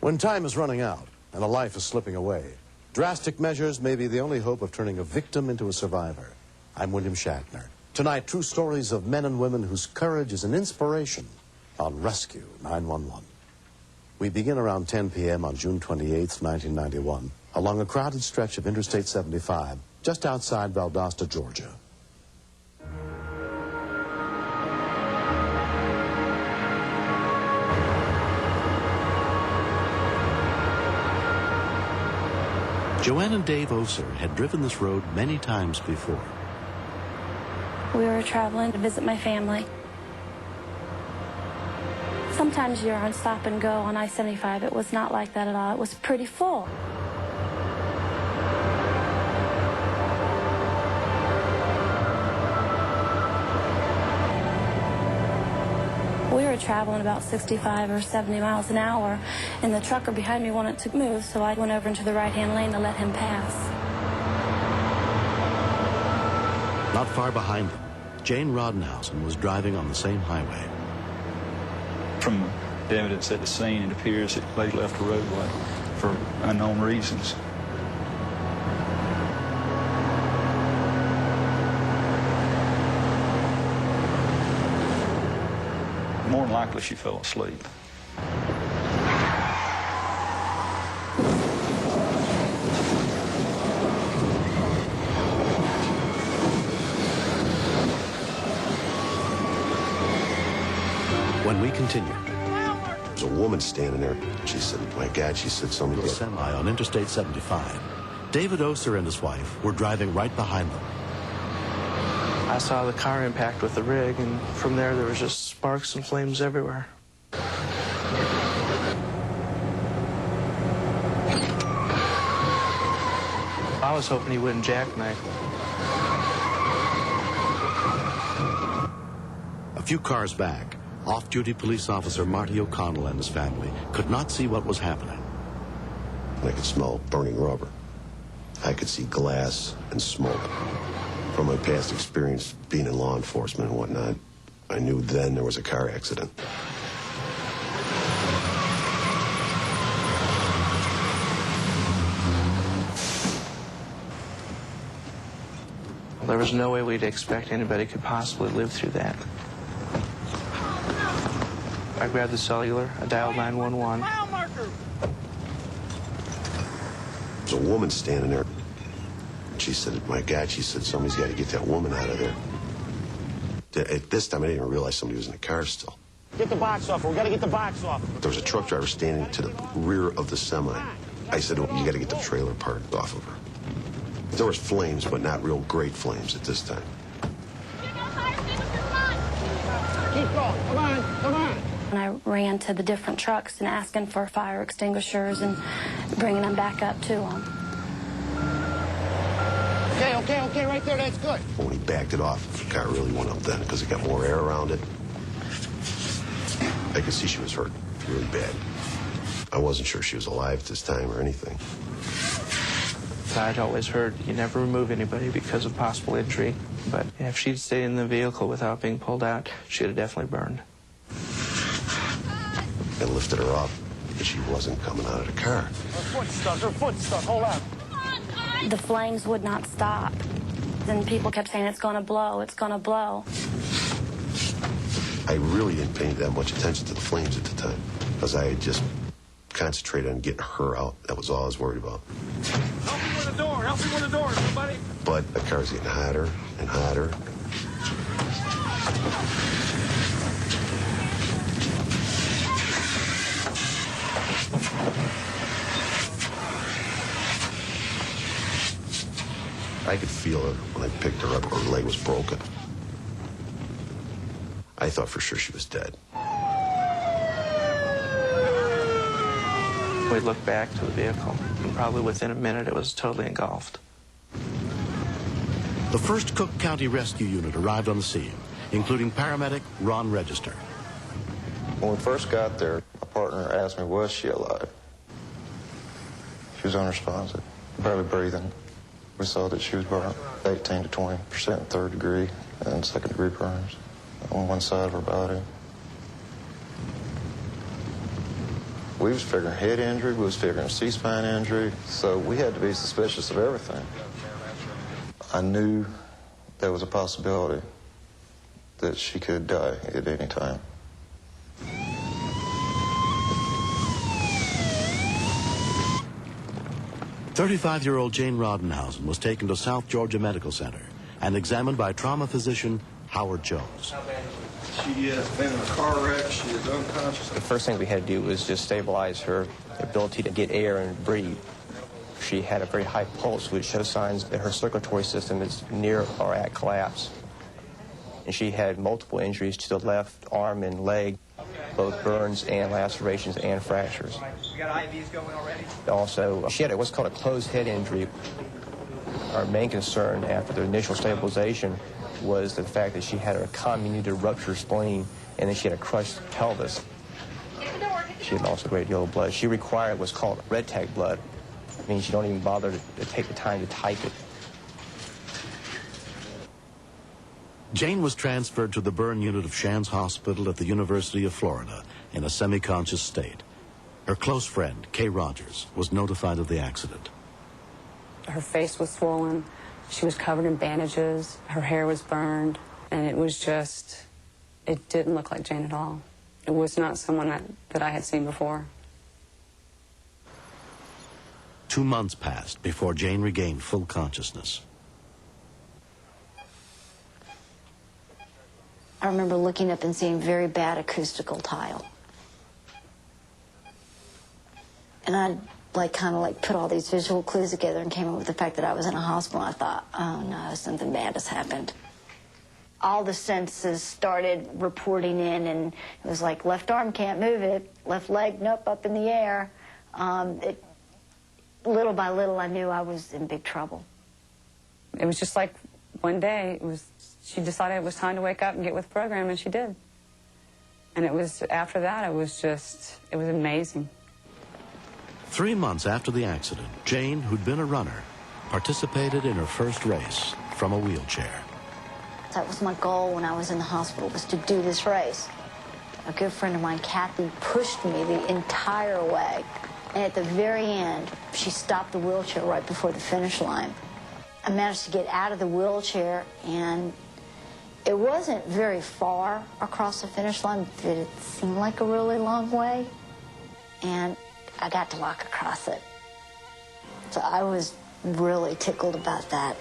When time is running out and a life is slipping away, drastic measures may be the only hope of turning a victim into a survivor. I'm William Shatner. Tonight, true stories of men and women whose courage is an inspiration on Rescue 911. We begin around 10 p.m. on June 28, 1991, along a crowded stretch of Interstate 75, just outside Valdosta, Georgia. Joanne and Dave Oser had driven this road many times before. We were traveling to visit my family. Sometimes you're on stop and go on I-75. It was not like that at all. It was pretty full. We were traveling about 65 or 70 miles an hour, and the trucker behind me wanted to move, so I went over into the right-hand lane to let him pass. Not far behind them, Jane Rodenhausen was driving on the same highway. From the evidence at the scene, it appears that they left the roadway for unknown reasons. More than likely, she fell asleep. When we continue, there's a woman standing there. She said, my God, she said somebody... A semi on Interstate 75. David Oser and his wife were driving right behind them. I saw the car impact with the rig, and from there was just sparks and flames everywhere. I was hoping he wouldn't jackknife. A few cars back, off-duty police officer Marty O'Connell and his family could not see what was happening. I could smell burning rubber. I could see glass and smoke. From my past experience being in law enforcement and whatnot, I knew then there was a car accident. There was no way we'd expect anybody could possibly live through that. I grabbed the cellular, I dialed 911. There's a woman standing there. She said, my God, she said, somebody's got to get that woman out of there. At this time, I didn't even realize somebody was in the car still. Get the box off. We got to get the box off. There was a truck driver standing to the rear of the semi. I said, oh, you got to get the trailer part off of her. There was flames, but not real great flames at this time. Keep going. Come on. Come on. And I ran to the different trucks and asking for fire extinguishers and bringing them back up to them. Okay, right there, that's good. When he backed it off, the car really went up then because it got more air around it. I could see she was hurt really bad. I wasn't sure she was alive at this time or anything. I'd always heard you never remove anybody because of possible injury, but if she'd stayed in the vehicle without being pulled out, she'd have definitely burned. I lifted her up, but she wasn't coming out of the car. Her foot's stuck, hold on. The flames would not stop. Then people kept saying, it's going to blow, it's going to blow. I really didn't pay that much attention to the flames at the time because I had just concentrated on getting her out. That was all I was worried about. Help me with the door, somebody. But the car's getting hotter and hotter. I could feel her when I picked her up. Her leg was broken. I thought for sure she was dead. We looked back to the vehicle, and probably within a minute it was totally engulfed. The 1st Cook County Rescue Unit arrived on the scene, including paramedic Ron Register. When we first got there, my partner asked me, was she alive? She was unresponsive, barely breathing. We saw that she was burned 18 to 20% 3rd degree and 2nd degree burns on one side of her body. We was figuring head injury, we was figuring C-spine injury, so we had to be suspicious of everything. I knew there was a possibility that she could die at any time. "35-year-old Jane Rodenhausen was taken to South Georgia Medical Center and examined by trauma physician Howard Jones. She has been in a car wreck. She is unconscious. The first thing we had to do was just stabilize her ability to get air and breathe. She had a very high pulse, which shows signs that her circulatory system is near or at collapse. And she had multiple injuries to the left arm and leg, both burns and lacerations and fractures. We got IVs going already. Also, she had what's called a closed head injury. Our main concern after the initial stabilization was the fact that she had a comminuted ruptured spleen and then she had a crushed pelvis. She had lost a great deal of blood. She required what's called red tag blood. It means you don't even bother to take the time to type it. Jane was transferred to the burn unit of Shands Hospital at the University of Florida in a semi-conscious state. Her close friend, Kay Rogers, was notified of the accident. Her face was swollen. She was covered in bandages. Her hair was burned. And it was just, it didn't look like Jane at all. It was not someone that I had seen before. 2 months passed before Jane regained full consciousness. I remember looking up and seeing very bad acoustical tile. And I kind of put all these visual clues together and came up with the fact that I was in a hospital. I thought, oh no, something bad has happened. All the senses started reporting in, and it was like, left arm, can't move it. Left leg, nope, up in the air. Little by little, I knew I was in big trouble. It was just like one day, she decided it was time to wake up and get with the program, and she did. And it was, after that, it was amazing. 3 months after the accident, Jane, who'd been a runner, participated in her first race from a wheelchair. That was my goal when I was in the hospital, was to do this race. A good friend of mine, Kathy, pushed me the entire way. And at the very end, she stopped the wheelchair right before the finish line. I managed to get out of the wheelchair, and it wasn't very far across the finish line, but it seemed like a really long way. And I got to walk across it. So I was really tickled about that.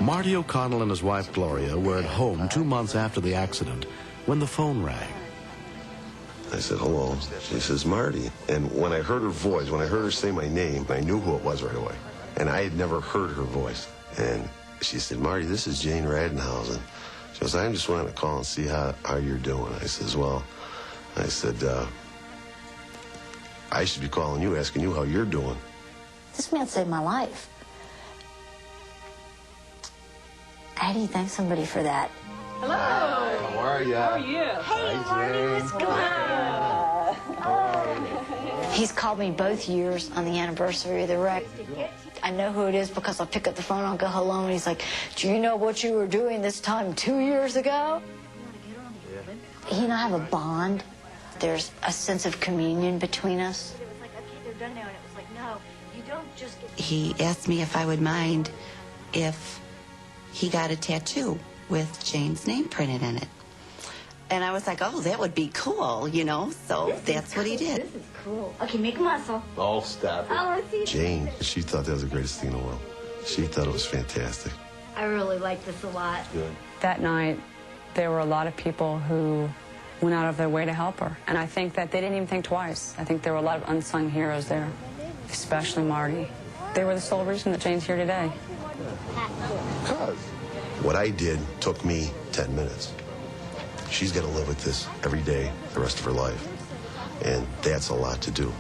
Marty O'Connell and his wife Gloria were at home 2 months after the accident when the phone rang. I said, hello. She says, Marty. And when I heard her voice, when I heard her say my name, I knew who it was right away. And I had never heard her voice. And she said, Marty, this is Jane Rodenhausen. She goes, I just wanted to call and see how you're doing. I says, well, I said, I should be calling you, asking you how you're doing. This man saved my life. How do you thank somebody for that? Hello. Hi, how are you? How are you? Hey, Marty, what's going on? He's called me both years on the anniversary of the wreck. I know who it is because I'll pick up the phone, I'll go hello, and he's like, do you know what you were doing this time 2 years ago? He and I have a bond. There's a sense of communion between us. He asked me if I would mind if he got a tattoo with Jane's name printed in it. And I was like, oh, that would be cool, you know? So that's what he did. This is cool. Okay, make a muscle. Oh, stop it. Oh, see. Jane, she thought that was the greatest thing in the world. She thought it was fantastic. I really like this a lot. Good. That night, there were a lot of people who went out of their way to help her. And I think that they didn't even think twice. I think there were a lot of unsung heroes there, especially Marty. They were the sole reason that Jane's here today. What I did took me 10 minutes. She's got to live with this every day, the rest of her life. And that's a lot to do.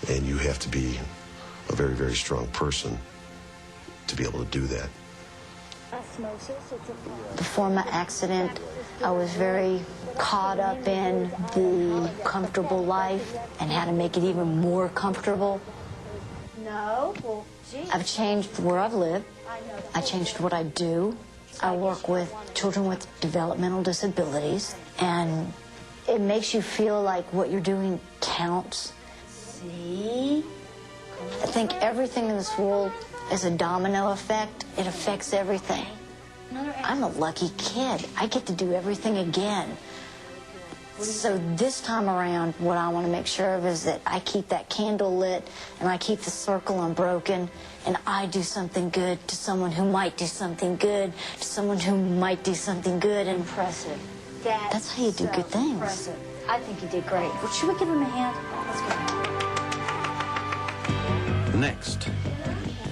And you have to be a very, very strong person to be able to do that. Before my accident, I was very caught up in the comfortable life and how to make it even more comfortable. No, well, geez. I've changed where I've lived. I changed what I do. I work with children with developmental disabilities, and It makes you feel like what you're doing counts. See? I think everything in this world is a domino effect. It affects everything. I'm a lucky kid. I get to do everything again. So this time around, what I want to make sure of is that I keep that candle lit and I keep the circle unbroken and I do something good to someone who might do something good, to someone who might do something good. And impressive. That's how you do good things. Impressive. I think you did great. Well, should we give him a hand? Let's go. Next.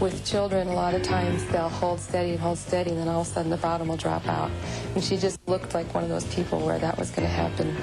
With children, a lot of times they'll hold steady, and then all of a sudden the bottom will drop out. And she just looked like one of those people where that was going to happen.